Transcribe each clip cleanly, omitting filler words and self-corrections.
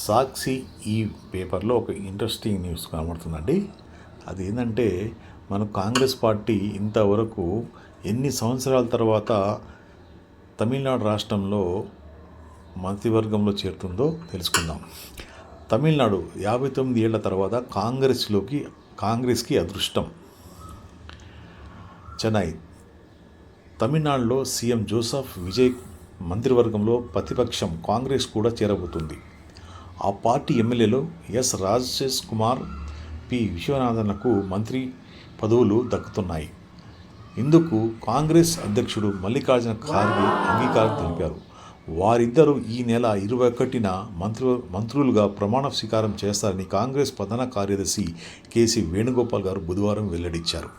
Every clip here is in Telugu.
సాక్షి ఈ పేపర్లో ఒక ఇంట్రెస్టింగ్ న్యూస్ కనబడుతుందండి. అది ఏంటంటే మన కాంగ్రెస్ పార్టీ ఇంతవరకు ఎన్ని సంవత్సరాల తర్వాత తమిళనాడు రాష్ట్రంలో మంత్రివర్గంలో చేరుతుందో తెలుసుకుందాం. తమిళనాడు 59 ఏళ్ల తర్వాత కాంగ్రెస్కి అదృష్టం. చెన్నై తమిళనాడులో సీఎం జోసెఫ్ విజయ్ మంత్రివర్గంలో ప్రతిపక్షం కాంగ్రెస్ కూడా చేరబోతుంది. ఆ పార్టీ ఎమ్మెల్యేలు ఎస్ రాజేష్ కుమార్, పి విశ్వనాథన్లకు మంత్రి పదవులు దక్కుతున్నాయి. ఇందుకు కాంగ్రెస్ అధ్యక్షుడు మల్లికార్జున ఖార్గే అంగీకారం తెలిపారు. వారిద్దరూ ఈ నెల 21న మంత్రులుగా ప్రమాణ స్వీకారం చేస్తారని కాంగ్రెస్ ప్రధాన కార్యదర్శి కేసీ వేణుగోపాల్ గారు బుధవారం వెల్లడించారు.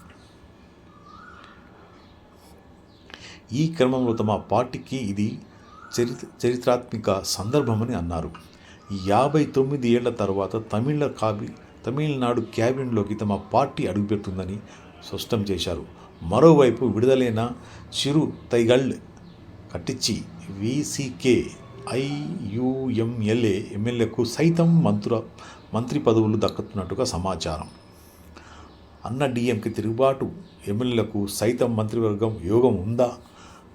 ఈ క్రమంలో తమ పార్టీకి ఇది చరిత్రాత్మక సందర్భమని అన్నారు. 59 ఏళ్ల తర్వాత తమిళనాడు క్యాబినెట్లోకి తమ పార్టీ అడుగుపెడుతుందని స్పష్టం చేశారు. మరోవైపు విడుదలైన చిరు తైగళ్ కట్టించి వీసీకే ఐయుఎంఎల్ఏ ఎమ్మెల్యేలకు సైతం మంత్రి పదవులు దక్కుతున్నట్టుగా సమాచారం. అన్న డిఎంకే తిరుగుబాటు ఎమ్మెల్యేలకు సైతం మంత్రివర్గం యోగం ఉందా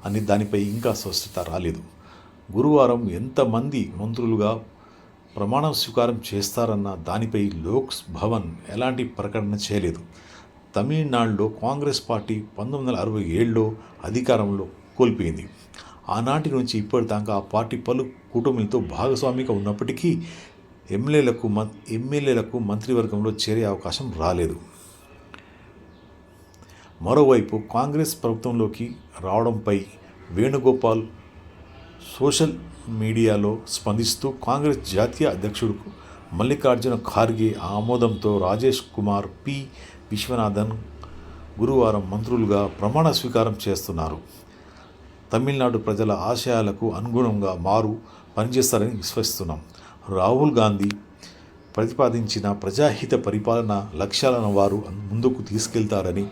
అని దానిపై ఇంకా స్పష్టత రాలేదు. గురువారం ఎంతమంది మంత్రులుగా ప్రమాణ స్వీకారం చేస్తారన్న దానిపై లోక్ భవన్ ఎలాంటి ప్రకటన చేయలేదు. తమిళనాడులో కాంగ్రెస్ పార్టీ 1967లో అధికారంలో కోల్పోయింది. ఆనాటి నుంచి ఇప్పటిదాకా ఆ పార్టీ పలు కూటమిలతో భాగస్వామిగా ఉన్నప్పటికీ ఎమ్మెల్యేలకు మంత్రివర్గంలో చేరే అవకాశం రాలేదు. మరోవైపు కాంగ్రెస్ ప్రభుత్వంలోకి రావడంపై వేణుగోపాల్ సోషల్ మీడియాలో స్పందిస్తూ కాంగ్రెస్ జాతీయ అధ్యక్షుడు మల్లికార్జున ఖార్గే ఆమోదంతో రాజేష్ కుమార్, పి విశ్వనాథన్ గురువారం మంత్రులుగా ప్రమాణ స్వీకారం చేస్తున్నారు. తమిళనాడు ప్రజల ఆశయాలకు అనుగుణంగా పనిచేస్తారని విశ్వసిస్తున్నాం. రాహుల్ గాంధీ ప్రతిపాదించిన ప్రజాహిత పరిపాలన లక్ష్యాలను వారు ముందుకు తీసుకెళ్తారని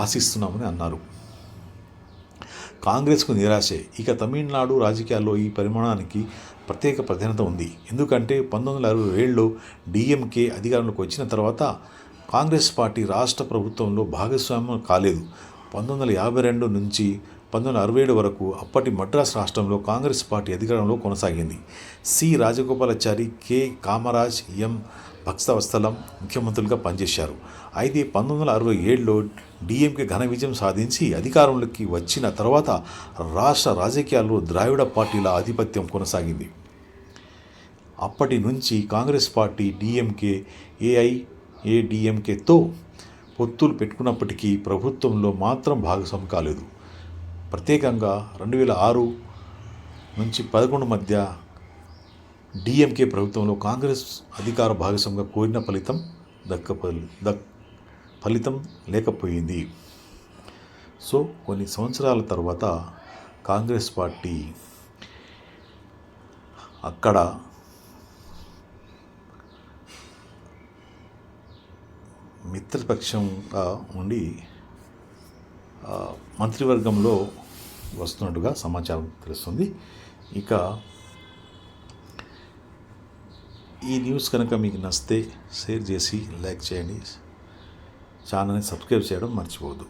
ఆశిస్తున్నామని అన్నారు. కాంగ్రెస్కు నిరాశే. ఇక తమిళనాడు రాజకీయాల్లో ఈ పరిమాణానికి ప్రత్యేక ప్రాధాన్యత ఉంది. ఎందుకంటే 1967లో డిఎంకే అధికారంలోకి వచ్చిన తర్వాత కాంగ్రెస్ పార్టీ రాష్ట్ర ప్రభుత్వంలో భాగస్వామ్యం కాలేదు. 1952 నుంచి 1967 వరకు అప్పటి మద్రాస్ రాష్ట్రంలో కాంగ్రెస్ పార్టీ అధికారంలో కొనసాగింది. సి రాజగోపాలాచారి, కె కామరాజ్, ఎం భక్తవత్సలం ముఖ్యమంత్రులుగా పనిచేశారు. అయితే 1967లో డిఎంకే ఘన విజయం సాధించి అధికారంలోకి వచ్చిన తర్వాత రాష్ట్ర రాజకీయాల్లో ద్రావిడ పార్టీల ఆధిపత్యం కొనసాగింది. అప్పటి నుంచి కాంగ్రెస్ పార్టీ డిఎంకే, ఏఐఏడిఎంకేతో పొత్తులు పెట్టుకున్నప్పటికీ ప్రభుత్వంలో మాత్రం భాగస్వామి కాలేదు. ప్రత్యేకంగా 2006 నుంచి 2011 మధ్య డిఎంకే ప్రభుత్వంలో కాంగ్రెస్ అధికార భాగస్వామిగా కోరిన ఫలితం లేకపోయింది. సో కొన్ని సంవత్సరాల తర్వాత కాంగ్రెస్ పార్టీ అక్కడ మిత్రపక్షంగా ఉండి మంత్రివర్గంలో వస్తున్నట్టుగా సమాచారం తెలుస్తుంది. ఇక ఈ న్యూస్ కనుక మీకు నచ్చితే షేర్ చేసి లైక్ చేయండి. ఛానల్ని సబ్స్క్రైబ్ చేయడం మర్చిపోవద్దు.